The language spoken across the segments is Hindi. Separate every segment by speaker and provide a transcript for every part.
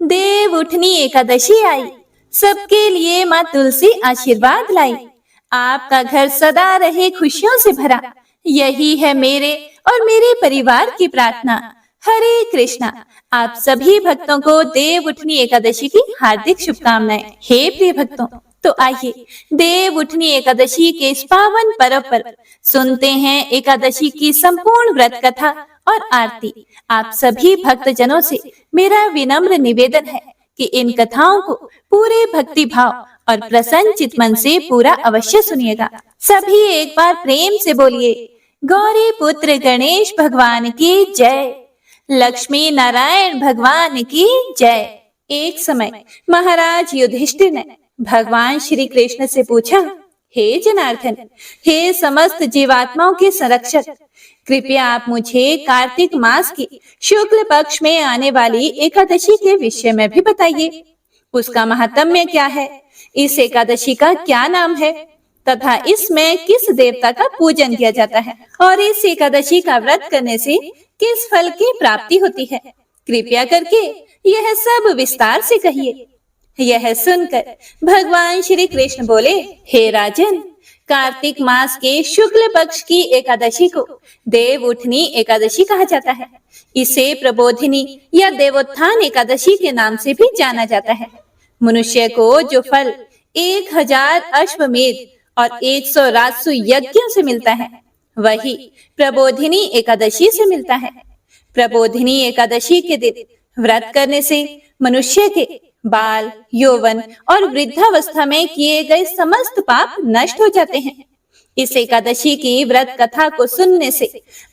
Speaker 1: देव उठनी एकादशी आई, सबके लिए माँ तुलसी आशीर्वाद लाई। आपका घर सदा रहे खुशियों से भरा, यही है मेरे और मेरे परिवार की प्रार्थना। हरे कृष्णा। आप सभी भक्तों को देव उठनी एकादशी की हार्दिक शुभकामनाएं। हे प्रिय भक्तों, तो आइए देव उठनी एकादशी के इस पावन पर्व पर सुनते हैं एकादशी की संपूर्ण व्रत कथा और आरती। आप सभी भक्त जनों से मेरा विनम्र निवेदन है कि इन कथाओं को पूरे भक्ति भाव और प्रसन्न चित मन से पूरा अवश्य सुनिएगा। सभी एक बार प्रेम से बोलिए, गौरी पुत्र गणेश भगवान की जय, लक्ष्मी नारायण भगवान की जय। एक समय महाराज युधिष्ठिर ने भगवान श्री कृष्ण से पूछा, हे जनार्दन, हे समस्त जीवात्माओं के संरक्षक, कृपया आप मुझे कार्तिक मास की शुक्ल पक्ष में आने वाली एकादशी के विषय में भी बताइए। उसका महात्म्य क्या है, इस एकादशी का क्या नाम है तथा इसमें किस देवता का पूजन किया जाता है और इस एकादशी का व्रत करने से किस फल की प्राप्ति होती है। कृपया करके यह सब विस्तार से कहिए। यह सुनकर भगवान श्री कृष्ण बोले, हे राजन, कार्तिक मास के शुक्ल पक्ष की एकादशी को देव उठनी एकादशी कहा जाता है। इसे प्रबोधिनी या देवोत्थान एकादशी के नाम से भी जाना जाता है। मनुष्य को जो फल 1000 अश्वमेध और 100 राजसु यज्ञों से मिलता है, वही प्रबोधिनी एकादशी से मिलता है। प्रबोधिनी एकादशी के दिन व्रत करने से मनुष्य के बाल, यौवन और वृद्धावस्था में किए गए समस्त पाप नष्ट हो जाते हैं। इस एकादशी की व्रत कथा को सुनने से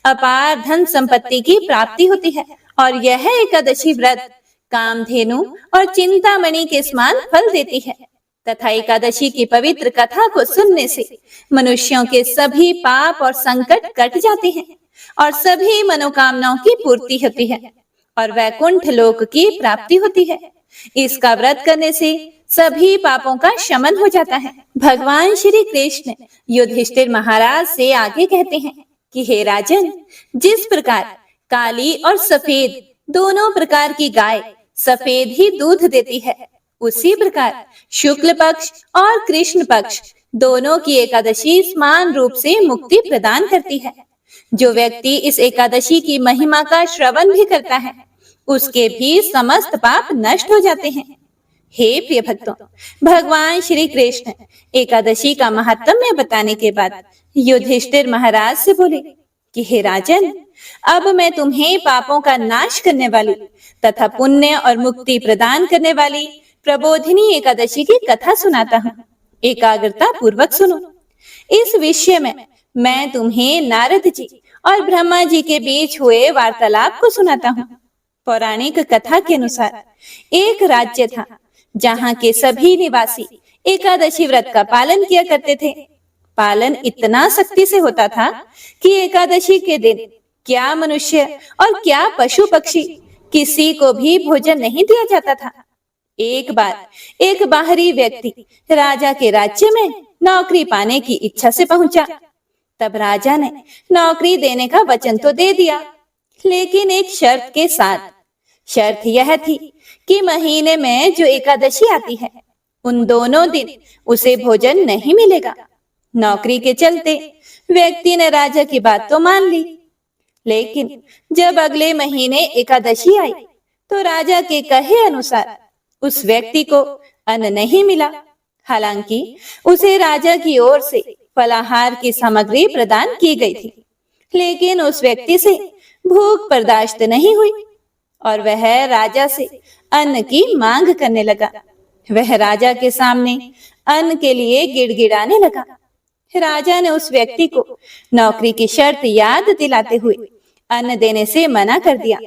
Speaker 1: अपार धन संपत्ति की प्राप्ति होती है और यह एकादशी व्रत कामधेनु और चिंतामणि के समान फल देती है तथा एकादशी की पवित्र कथा को सुनने से मनुष्यों के सभी पाप और संकट कट जाते हैं और सभी मनोकामनाओं की पूर्ति होती है और वैकुंठ लोक की प्राप्ति होती है। इसका व्रत करने से सभी पापों का शमन हो जाता है। भगवान श्री कृष्ण युधिष्ठिर महाराज से आगे कहते हैं कि हे राजन, जिस प्रकार काली और सफेद दोनों प्रकार की गाय सफेद ही दूध देती है, उसी प्रकार शुक्ल पक्ष और कृष्ण पक्ष दोनों की एकादशी समान रूप से मुक्ति प्रदान करती है। जो व्यक्ति इस एकादशी की महिमा का श्रवण भी करता है, उसके भी समस्त पाप नष्ट हो जाते हैं। हे प्रिय भक्तों, भगवान श्री कृष्ण एकादशी का महात्म्य बताने के बाद युधिष्ठिर महाराज से बोले कि हे राजन, अब मैं तुम्हें पापों का नाश करने वाली तथा पुण्य और मुक्ति प्रदान करने वाली प्रबोधिनी एकादशी की कथा सुनाता हूँ। एकाग्रता पूर्वक सुनो। इस विषय में मैं तुम्हें नारद जी और ब्रह्मा जी के बीच हुए वार्तालाप को सुनाता हूँ। पौराणिक कथा के अनुसार एक राज्य था जहाँ के सभी निवासी एकादशी व्रत का पालन किया करते थे। पालन इतना सख्ती से होता था कि एकादशी के दिन क्या मनुष्य और क्या पशु पक्षी किसी को भी भोजन नहीं दिया जाता था। एक बार एक बाहरी व्यक्ति राजा के राज्य में नौकरी पाने की इच्छा से पहुंचा। तब राजा ने नौकरी देने का वचन तो दे दिया, लेकिन एक शर्त के साथ। शर्त यह थी कि महीने में जो एकादशी आती है, उन दोनों दिन उसे भोजन नहीं मिलेगा। नौकरी के चलते व्यक्ति ने राजा की बात तो मान ली, लेकिन जब अगले महीने एकादशी आई तो राजा के कहे अनुसार उस व्यक्ति को अन्न नहीं मिला। हालांकि उसे राजा की ओर से फलाहार की सामग्री प्रदान की गई थी, लेकिन उस व्यक्ति से भूख बर्दाश्त नहीं हुई और वह राजा से अन्न की मांग करने लगा। वह राजा के सामने अन्न के लिए गिड़गिड़ाने लगा। राजा ने उस व्यक्ति को नौकरी की शर्त याद दिलाते हुए अन्न देने से मना कर दिया,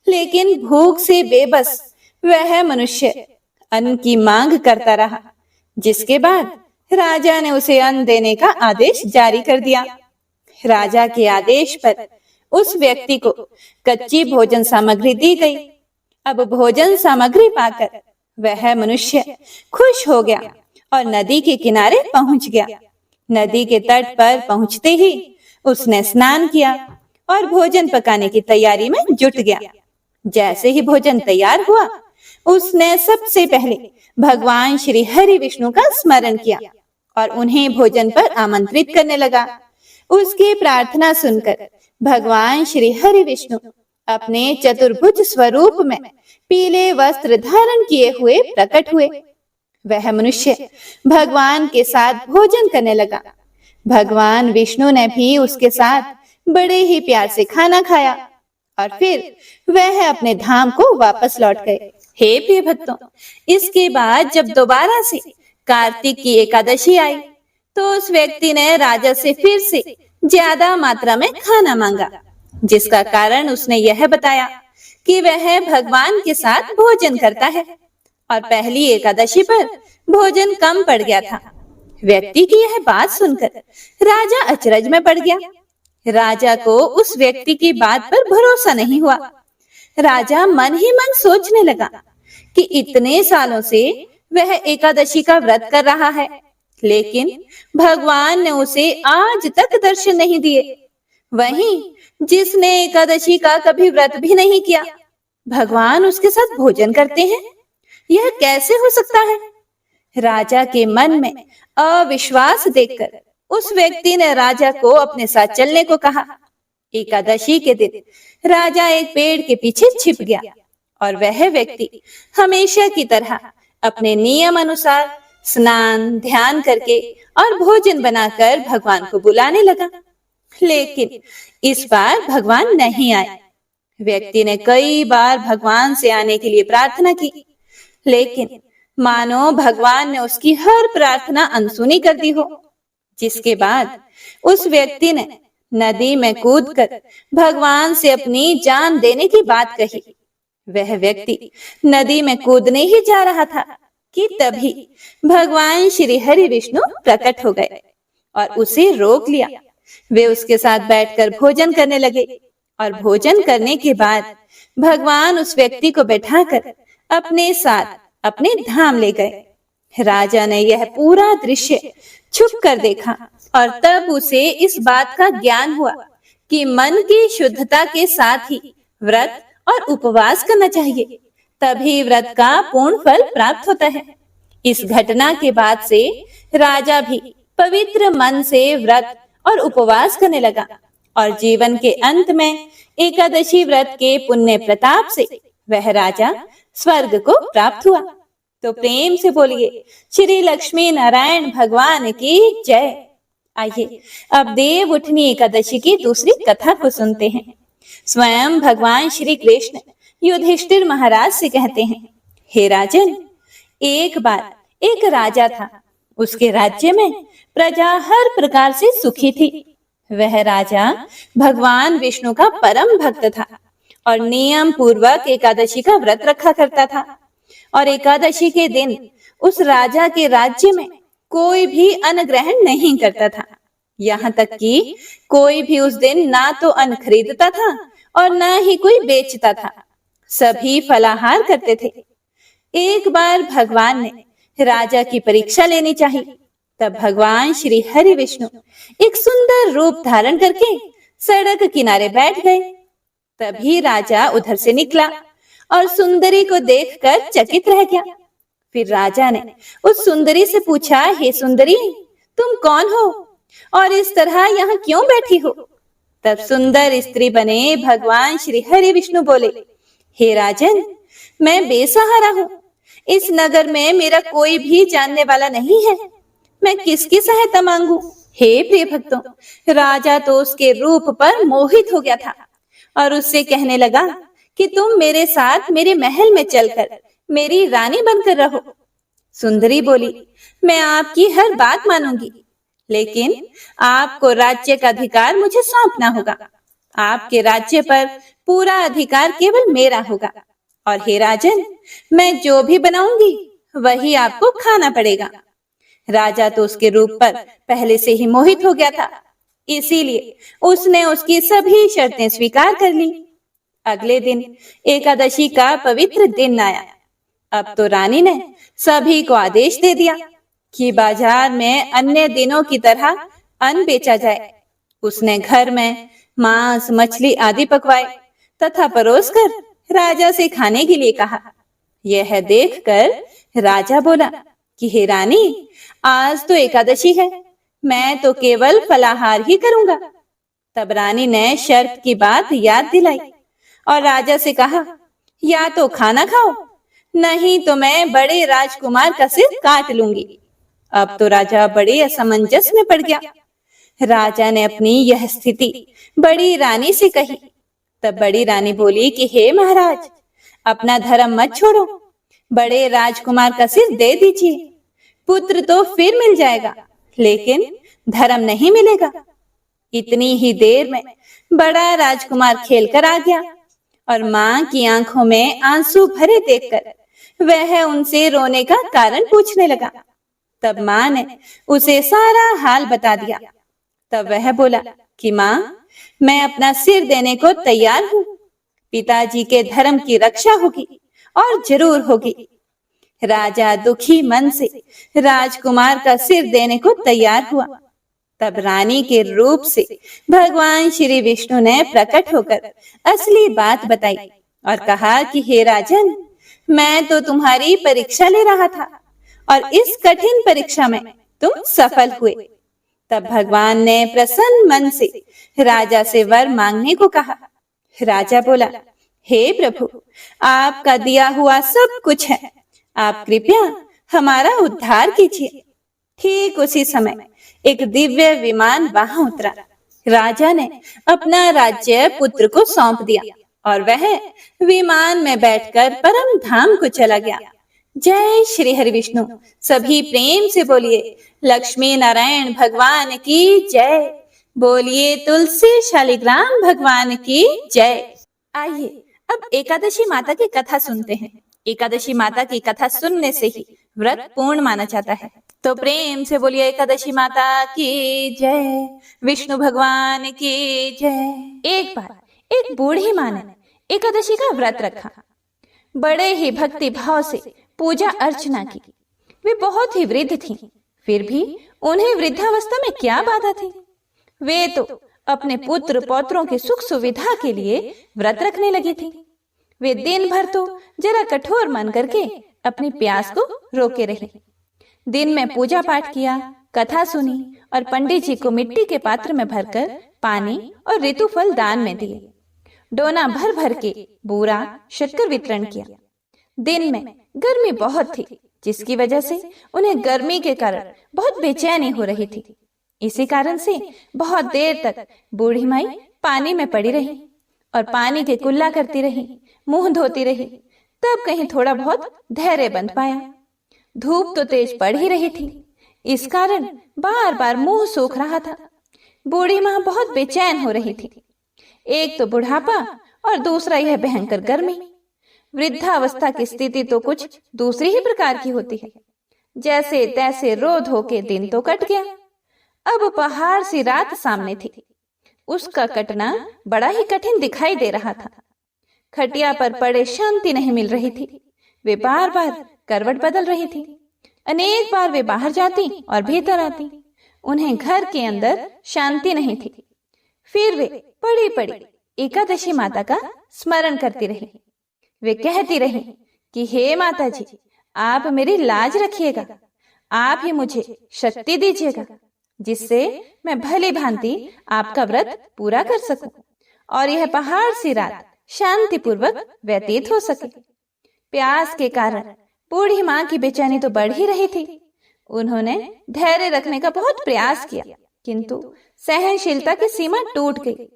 Speaker 1: लेकिन भूख से बेबस वह मनुष्य अन्न की मांग करता रहा, जिसके बाद राजा ने उसे अन्न देने का आदेश जारी कर दिया। राजा के आदेश पर उस व्यक्ति को कच्ची भोजन सामग्री दी गई। अब भोजन सामग्री पाकर वह मनुष्य खुश हो गया और नदी के किनारे पहुंच गया। नदी के तट पर पहुंचते ही उसने स्नान किया और भोजन पकाने की तैयारी में जुट गया। जैसे ही भोजन तैयार हुआ, उसने सबसे पहले भगवान श्री हरि विष्णु का स्मरण किया और उन्हें भोजन पर आमंत्रित करने लगा। उसकी प्रार्थना सुनकर भगवान श्री हरि विष्णु अपने चतुर्भुज स्वरूप में पीले वस्त्र धारण किए हुए प्रकट हुए। वह मनुष्य भगवान के साथ भोजन करने लगा। भगवान विष्णु ने भी उसके साथ बड़े ही प्यार से खाना खाया और फिर वह अपने धाम को वापस लौट गए। हे प्रिय भक्तों, इसके बाद जब दोबारा से कार्तिक की एकादशी आई तो उस व्यक्ति ने राजा से फिर से ज्यादा मात्रा में खाना मांगा, जिसका कारण उसने यह बताया कि वह भगवान के साथ भोजन करता है और पहली एकादशी पर भोजन कम पड़ गया था। व्यक्ति की यह बात सुनकर राजा अचरज में पड़ गया। राजा को उस व्यक्ति की बात पर भरोसा नहीं हुआ। राजा मन ही मन सोचने लगा कि इतने सालों से वह एकादशी का व्रत कर रहा है, लेकिन भगवान ने उसे आज तक दर्शन नहीं दिए। वहीं जिसने एकादशी का कभी व्रत भी नहीं किया, भगवान उसके साथ भोजन करते हैं। यह कैसे हो सकता है? राजा के मन में अविश्वास देखकर उस व्यक्ति ने राजा को अपने साथ चलने को कहा। एकादशी के दिन राजा एक पेड़ के पीछे छिप गया और वह व्यक्ति हमेशा की तरह अपने नियम अनुसार स्नान ध्यान करके और भोजन बनाकर भगवान को बुलाने लगा, लेकिन इस बार भगवान नहीं आए। व्यक्ति ने कई बार भगवान से आने के लिए प्रार्थना की, लेकिन मानो भगवान ने उसकी हर प्रार्थना अनसुनी कर दी हो। जिसके बाद उस व्यक्ति ने नदी में कूदकर भगवान से अपनी जान देने की बात कही। वह व्यक्ति नदी में कूदने ही जा रहा था कि तभी भगवान श्री हरि विष्णु प्रकट हो गए और उसे रोक लिया। वे उसके साथ बैठकर भोजन करने लगे और भोजन करने के बाद भगवान उस व्यक्ति को बैठाकर अपने साथ अपने धाम ले गए। राजा ने यह पूरा दृश्य छुप कर देखा और तब उसे इस बात का ज्ञान हुआ कि मन की शुद्धता के साथ ही व्रत और उपवास करना चाहिए, तभी व्रत का पूर्ण फल प्राप्त होता है। इस घटना के बाद से राजा भी पवित्र मन से व्रत और उपवास करने लगा और जीवन के अंत में एकादशी व्रत के पुण्य प्रताप से वह राजा स्वर्ग को प्राप्त हुआ। तो प्रेम से बोलिए श्री लक्ष्मी नारायण भगवान की जय। आइए अब देव उठनी एकादशी की दूसरी कथा को सुनते हैं। स्वयं भगवान श्री कृष्ण युधिष्ठिर महाराज से कहते हैं, हे राजन, एक बार एक राजा था। उसके राज्य में प्रजा हर प्रकार से सुखी थी। वह राजा भगवान विष्णु का परम भक्त था और नियम पूर्वक एकादशी का व्रत रखा करता था। और एकादशी के दिन उस राजा के राज्य में कोई भी अन्न ग्रहण नहीं करता था। यहाँ तक कि कोई भी उस दिन ना तो अन्न खरीदता था और ना ही कोई बेचता था। सभी फलाहार करते थे। एक बार भगवान ने राजा की परीक्षा लेनी चाहिए। तब भगवान श्री हरि विष्णु एक सुंदर रूप धारण करके सड़क किनारे बैठ गए। तभी राजा उधर से निकला और सुंदरी को देखकर चकित रह गया। फिर राजा ने उस सुंदरी से पूछा, हे सुंदरी, तुम कौन हो और इस तरह यहाँ क्यों बैठी हो? तब सुंदर स्त्री बने भगवान श्री हरि विष्णु बोले, हे राजन, मैं बेसहारा हूँ। इस नगर में मेरा कोई भी जानने वाला नहीं है। मैं किसकी सहायता मांगू? हे प्रिय भक्तों, राजा तो उसके रूप पर मोहित हो गया था और उससे कहने लगा कि तुम मेरे साथ मेरे महल में चलकर मेरी रानी बनकर रहो। सुंदरी बोली, मैं आपकी हर बात मानूंगी, लेकिन आपको राज्य का अधिकार मुझे सौंपना होगा। आपके राज्य पर पूरा अधिकार केवल मेरा होगा और हे राजन, मैं जो भी बनाऊंगी वही आपको खाना पड़ेगा। राजा तो उसके रूप पर पहले से ही मोहित हो गया था, इसीलिए उसने उसकी सभी शर्तें स्वीकार कर ली। अगले दिन एकादशी का पवित्र दिन आया। अब तो रानी ने सभी को आदेश दे दिया कि बाजार में अन्य दिनों की तरह अन्न बेचा जाए। उसने घर में मांस मछली आदि पकवाए तथा परोसकर राजा से खाने के लिए कहा। यह देखकर राजा बोला कि हे रानी, आज तो एकादशी है, मैं तो केवल फलाहार ही करूंगा। तब रानी ने शर्त की बात याद दिलाई और राजा से कहा, या तो खाना खाओ, नहीं तो मैं बड़े राजकुमार का सिर काट लूंगी। अब तो राजा बड़े असमंजस में पड़ गया। राजा ने अपनी यह स्थिति बड़ी रानी से कही। तब बड़ी रानी बोली कि हे महाराज, अपना धर्म मत छोड़ो, बड़े राजकुमार का सिर दे दीजिए। पुत्र तो फिर मिल जाएगा, लेकिन धर्म नहीं मिलेगा। इतनी ही देर में बड़ा राजकुमार खेलकर आ गया और मां की आंखों में आंसू भरे देखकर वह उनसे रोने का कारण पूछने लगा। तब मां ने उसे सारा हाल बता दिया। तब वह बोला कि मां, मैं अपना सिर देने को तैयार हूं। पिताजी के धर्म की रक्षा होगी और जरूर होगी। राजा दुखी मन से राजकुमार का सिर देने को तैयार हुआ। तब रानी के रूप से भगवान श्री विष्णु ने प्रकट होकर असली बात बताई और कहा कि हे राजन, मैं तो तुम्हारी परीक्षा ले रहा था और इस कठिन परीक्षा में तुम सफल हुए। तब भगवान ने प्रसन्न मन से राजा से वर मांगने को कहा। राजा बोला, हे प्रभु, आपका दिया हुआ सब कुछ है, आप कृपया हमारा उद्धार कीजिए। ठीक उसी समय एक दिव्य विमान वहां उतरा। राजा ने अपना राज्य पुत्र को सौंप दिया और वह विमान में बैठकर परम धाम को चला गया। जय श्री हरि विष्णु। सभी प्रेम से बोलिए लक्ष्मी नारायण भगवान की जय। बोलिए तुलसी शालिग्राम भगवान की जय। आइए अब एकादशी माता की कथा सुनते हैं। एकादशी माता की कथा सुनने से ही व्रत पूर्ण माना जाता है। तो प्रेम से बोलिए एकादशी माता की जय, विष्णु भगवान की जय। एक बार एक बूढ़ी माँ ने एकादशी का व्रत रखा। बड़े ही भक्ति भाव से पूजा अर्चना की। वे बहुत ही वृद्ध थीं, फिर भी उन्हें वृद्धावस्था में क्या बाधा थी। वे तो अपने पुत्र पौत्रों की सुख सुविधा के लिए व्रत रखने लगी थी। वे दिन भर तो जरा कठोर मन करके अपनी प्यास को रोके रही। दिन में पूजा पाठ किया, कथा सुनी और पंडित जी को मिट्टी के पात्र में भरकर पानी और ऋतुफल दान में दिए। डोना भर भर के बूरा शक्कर वितरण किया। दिन में गर्मी बहुत थी, जिसकी वजह से उन्हें गर्मी के कारण बहुत बेचैनी हो रही थी। इसी कारण से बहुत देर तक बूढ़ी माई पानी में पड़ी रही और पानी के कुल्ला करती रही, मुंह धोती रही। तब कहीं थोड़ा बहुत धैर्य बंध पाया। धूप तो तेज पड़ ही रही थी, इस कारण बार बार मुंह सूख रहा था। बूढ़ी माँ बहुत बेचैन हो रही थी। एक तो बुढ़ापा और दूसरा यह भयंकर गर्मी। वृद्धावस्था की स्थिति तो कुछ दूसरी ही प्रकार की होती है। जैसे तैसे रो धो के दिन तो कट गया। अब पहाड़ सी रात सामने थी। उसका कटना बड़ा ही कठिन दिखाई दे रहा था। खटिया पर पड़े शांति नहीं मिल रही थी। वे बार बार करवट बदल रही थी। अनेक बार वे बाहर जाती और भीतर आती। उन्हें घर के अंदर शांति नहीं थी। फिर वे पड़ी पड़ी एकादशी माता का स्मरण करती रही। वे कहती रही कि हे माता जी, आप मेरी लाज रखिएगा, आप ही मुझे शक्ति दीजिएगा, जिससे मैं भली भांति आपका व्रत पूरा कर सकूं और यह पहाड़ सी रात शांतिपूर्वक व्यतीत हो सके। प्यास के कारण बूढ़ी माँ की बेचैनी तो बढ़ ही रही थी। उन्होंने धैर्य रखने का बहुत प्रयास किया, किंतु सहनशीलता की सीमा टूट गई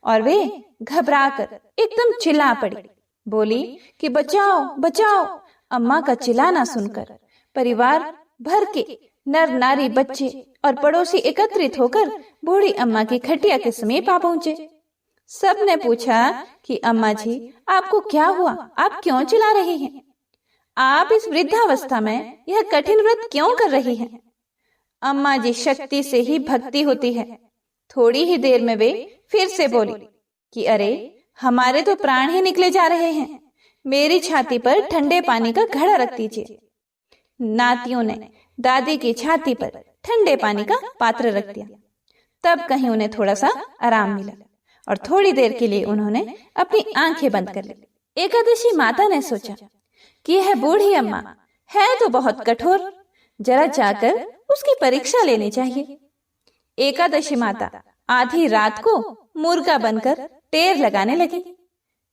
Speaker 1: और वे घबराकर एकदम चिल्ला पड़ी। बोली कि बचाओ बचाओ। अम्मा का चिल्लाना सुनकर परिवार भर के नर नारी बच्चे और पड़ोसी एकत्रित होकर बूढ़ी अम्मा की खटिया के समीप आ पहुंचे। सब ने पूछा कि अम्मा जी, आपको क्या हुआ? आप क्यों चिल्ला रही हैं? आप इस वृद्धावस्था में यह कठिन व्रत क्यों कर रही हैं? अम्मा जी, शक्ति से ही भक्ति होती है। थोड़ी ही देर में वे फिर से बोली कि अरे, हमारे तो प्राण ही निकले जा रहे हैं। मेरी छाती पर ठंडे पानी का घड़ा रख दीजिए। नातियों ने दादी की छाती पर ठंडे पानी का पात्र रख दिया। तब कहीं उन्हें थोड़ा सा आराम मिला और थोड़ी देर के लिए उन्होंने अपनी आंखें बंद कर ली। एकादशी माता ने सोचा कि यह बूढ़ी अम्मा है तो बहुत कठोर, जरा जाकर उसकी परीक्षा लेनी चाहिए। एकादशी माता आधी रात को मुर्गा बनकर टेर लगाने लगी।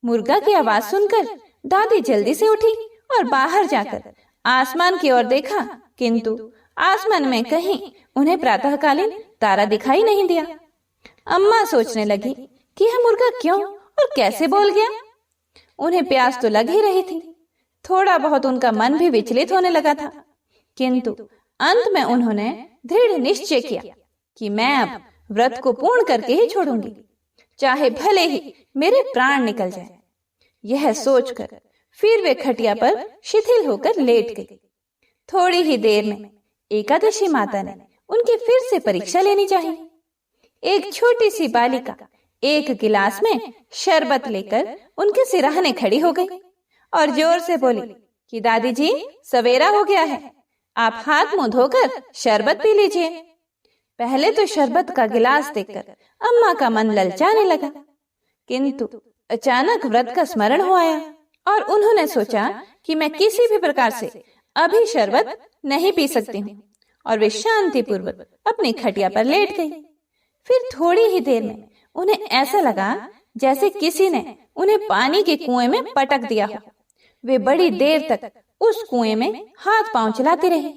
Speaker 1: मुर्गा की आवाज सुनकर दादी जल्दी से उठी और बाहर जाकर आसमान की ओर देखा, किंतु आसमान में कहीं उन्हें प्रातःकालीन तारा दिखाई नहीं दिया। अम्मा सोचने लगी कि यह मुर्गा क्यों और कैसे बोल गया। उन्हें प्यास तो लग ही रही थी, थोड़ा बहुत उनका मन भी विचलित होने लगा था, किंतु अंत में उन्होंने दृढ़ निश्चय किया कि मैं अब व्रत को पूर्ण करके ही छोड़ूंगी, चाहे भले ही मेरे प्राण निकल जाए। यह सोचकर फिर वे खटिया पर शिथिल होकर लेट गई। थोड़ी ही देर में एकादशी माता ने उनकी फिर से परीक्षा लेनी चाहिए। एक छोटी सी बालिका एक गिलास में शरबत लेकर उनके सिरहाने खड़ी हो गई और जोर से बोली कि दादी जी, सवेरा हो गया है, आप हाथ मुंह धोकर शरबत पी लीजिए। पहले तो शरबत का गिलास देखकर अम्मा का मन ललचाने लगा, किंतु अचानक व्रत का स्मरण हो आया और उन्होंने सोचा कि मैं किसी भी प्रकार से अभी शरबत नहीं पी सकती हूँ, और वे शांति पूर्वक अपनी खटिया पर लेट गई। फिर थोड़ी ही देर में उन्हें ऐसा लगा जैसे किसी ने उन्हें पानी के कुएं में पटक दिया हो। वे बड़ी देर तक उस कुएं में हाथ पांव चलाते रहे,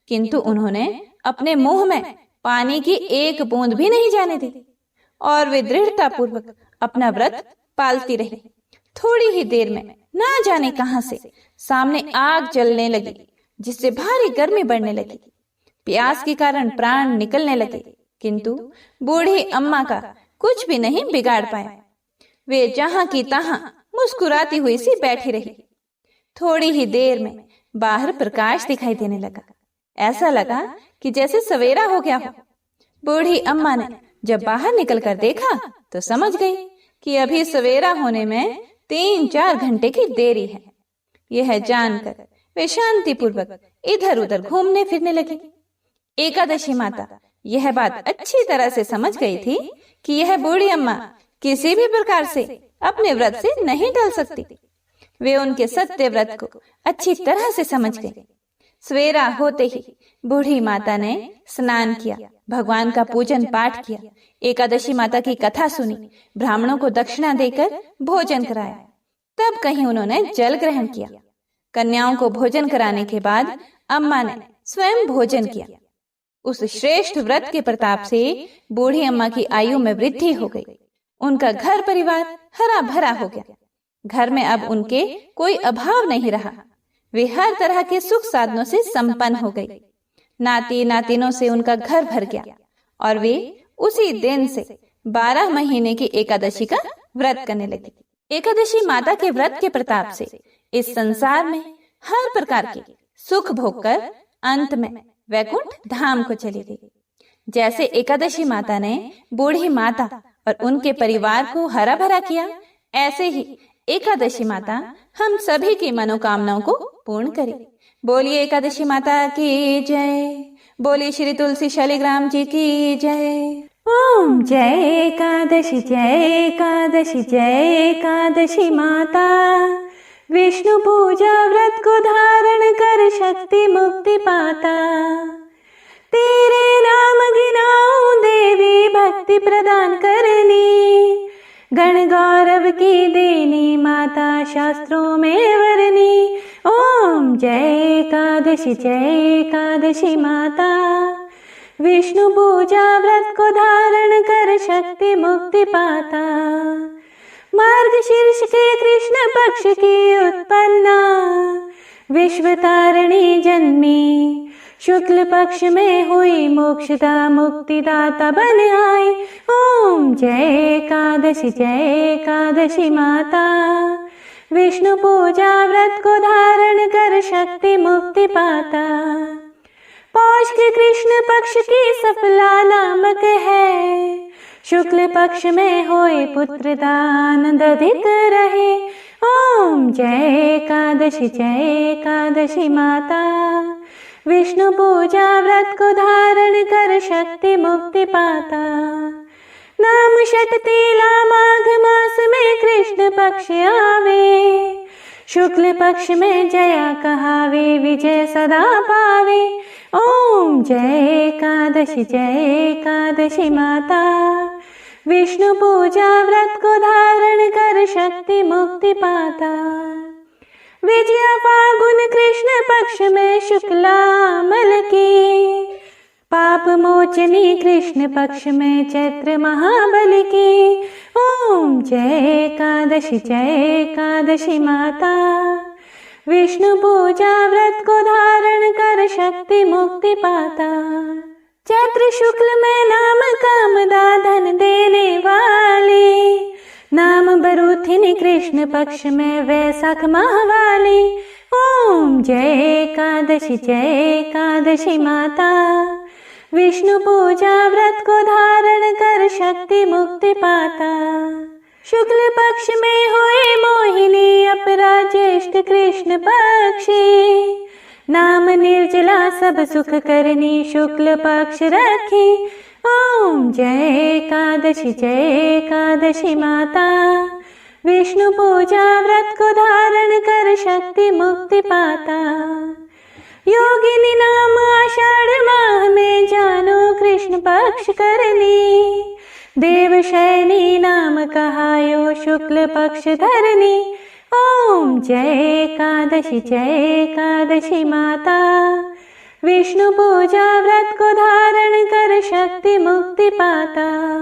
Speaker 1: किंतु उन्होंने अपने मुंह में पानी की एक बूंद भी नहीं जाने दी और वे दृढ़ता पूर्वक अपना व्रत पालती रही। थोड़ी ही देर में ना जाने कहां से सामने आग जलने लगी, जिससे भारी गर्मी बढ़ने लगी। प्यास के कारण प्राण निकलने लगे, किंतु बूढ़ी अम्मा का कुछ भी नहीं बिगाड़ पाया। वे जहां की तहां मुस्कुराती हुई सी बैठी रही। थोड़ी ही देर में बाहर प्रकाश दिखाई देने लगा। ऐसा लगा कि जैसे सवेरा हो गया हो। बूढ़ी अम्मा ने जब बाहर निकलकर देखा तो समझ गई कि अभी सवेरा होने में 3-4 घंटे की देरी है। यह जानकर वे शांति पूर्वक इधर उधर घूमने फिरने लगी। एकादशी माता यह बात अच्छी तरह से समझ गई थी कि यह बूढ़ी अम्मा किसी भी प्रकार से अपने व्रत से नहीं टल सकती। वे उनके सत्य व्रत को अच्छी तरह से समझ गई। सवेरा होते ही बूढ़ी माता ने स्नान किया, भगवान का पूजन पाठ किया, एकादशी माता की कथा सुनी, ब्राह्मणों को दक्षिणा देकर भोजन कराया। तब कहीं उन्होंने जल ग्रहण किया। कन्याओं को भोजन कराने के बाद अम्मा ने स्वयं भोजन किया। उस श्रेष्ठ व्रत के प्रताप से बूढ़ी अम्मा की आयु में वृद्धि हो गई। उनका घर परिवार हरा भरा हो गया। घर में अब उनके कोई अभाव नहीं रहा। वे हर तरह के सुख साधनों से संपन्न हो गई। नाती नातिनों से उनका घर भर गया और वे उसी दिन से 12 महीने की एकादशी का व्रत करने लगी। एकादशी माता के व्रत के प्रताप से इस संसार में हर प्रकार के सुख भोगकर अंत में वैकुंठ धाम को चली गई। जैसे एकादशी माता ने बूढ़ी माता और उनके परिवार को हरा भरा किया, ऐसे ही एकादशी माता हम सभी की मनोकामनाओं को पूर्ण करे। बोलिए एकादशी माता की जय। बोलिए श्री तुलसी शालिग्राम जी की जय। ओम जय एकादशी जय एकादशी जय एकादशी माता। विष्णु पूजा व्रत को धारण कर शक्ति मुक्ति पाता। तेरे नाम गिनाऊं देवी भक्ति प्रदान करनी। गण गौरव की देनी माता शास्त्रों में वरनी। ओम जय एकादशी माता। विष्णु पूजा व्रत को धारण कर शक्ति मुक्ति पाता। मार्गशीर्ष के कृष्ण पक्ष की उत्पन्ना। विश्व तारिणी जन्मी। शुक्ल पक्ष में हुई मोक्षदा मुक्तिदाता बन आई। ओम जय एकादशी माता। विष्णु पूजा व्रत को धारण कर शक्ति मुक्ति पाता। पौष के कृष्ण पक्ष की सफला नामक है। शुक्ल पक्ष में होए पुत्रदा आनंद अधिक रहे। ओम जय एकादशी माता। विष्णु पूजा व्रत को धारण कर शक्ति मुक्ति पाता। नाम षटतिला माघ मास में कृष्ण पक्ष आवे।
Speaker 2: शुक्ल पक्ष में जया कहावे, विजय सदा पावे। ओम जय एकादशी माता। विष्णु पूजा व्रत को धारण कर शक्ति मुक्ति पाता। विजया फागुन कृष्ण पक्ष में शुक्लामल की, पाप मोचनी कृष्ण पक्ष में चैत्र महाबल की। ओम जय एकादशी माता। विष्णु पूजा व्रत को धारण कर शक्ति मुक्ति पाता। चैत्र शुक्ल में नाम कामदा धन देने वाली, नाम बरूथिनी कृष्ण पक्ष में वैशाख माह वाली। ओम जय एकादशी माता। विष्णु पूजा व्रत को धारण कर शक्ति मुक्ति पाता। शुक्ल पक्ष में हुए मोहिनी अपरा ज्येष्ठ कृष्ण पक्षी, नाम निर्जला सब सुख करनी शुक्ल पक्ष रखी। ओम जय एकादशी माता। विष्णु पूजा व्रत को धारण कर शक्ति मुक्ति पाता। योगिनी नाम आषाढ़ माह में जानो कृष्ण पक्ष करनी, देवशयनी नाम कहायो शुक्ल पक्ष धरनी। ओम जय एकादशी माता। विष्णु पूजा व्रत को धारण कर शक्ति मुक्ति पाता।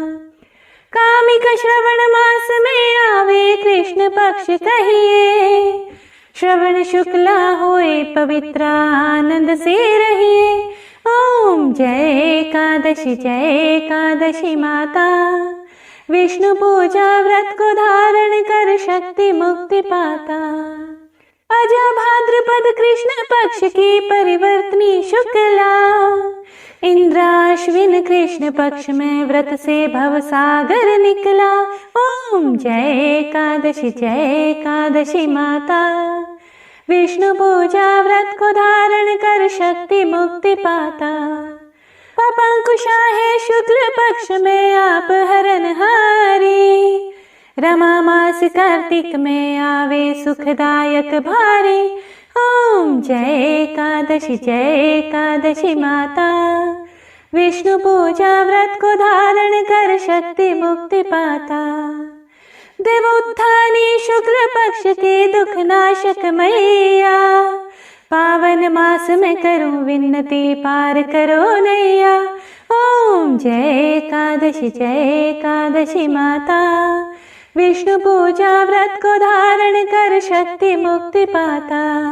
Speaker 2: कामिक श्रवण मास में आवे कृष्ण पक्ष कहिए, श्रवण शुक्ला होए पवित्र आनंद से रहिए। ओम जय एकादशी माता। विष्णु पूजा व्रत को धारण कर शक्ति मुक्ति पाता। अजा भाद्रपद कृष्ण पक्ष की परिवर्तनी शुक्ला, इंद्राश्विन कृष्ण पक्ष में व्रत से भव सागर निकला। ओम जय एकादशी माता। विष्णु पूजा व्रत को धारण कर शक्ति मुक्ति पाता। पपंकुशा है शुक्ल पक्ष में आप हरनहारी, रमा मास कार्तिक में आवे सुखदायक भारी। ओम जय एकादशी माता। विष्णु पूजा व्रत को धारण कर शक्ति मुक्ति पाता। देवोत्थानी शुक्ल पक्ष के दुख नाशक मैया, पावन मास में करूं विन्नति पार करो नैया। ओम जय एकादशी माता। विष्णु पूजा व्रत को धारण कर शक्ति मुक्ति पाता।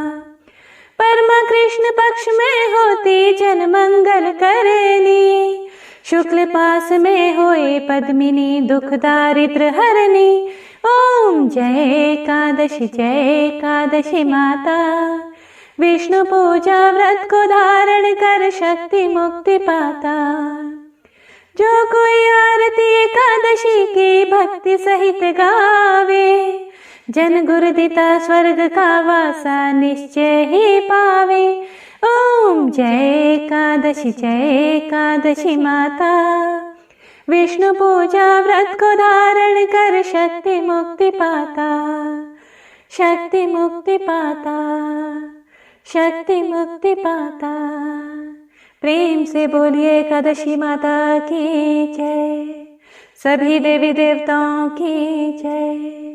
Speaker 2: परमा कृष्ण पक्ष में होती जन मंगल करनी, शुक्ल पास में होए पद्मिनी दुख दारिद्र हरनी। ओम जय एकादशी माता। विष्णु पूजा व्रत को धारण कर शक्ति मुक्ति पाता। जो कोई आरती एकादशी की भक्ति सहित गावे, जन गुरुदिता स्वर्ग का वासा निश्चय ही पावे। ओम जय एकादशी माता। विष्णु पूजा व्रत को धारण कर शक्ति मुक्ति पाता। शक्ति मुक्ति पाता, शक्ति मुक्ति पाता। प्रेम से बोलिए एकादशी माता की जय। सभी देवी देवताओं की जय।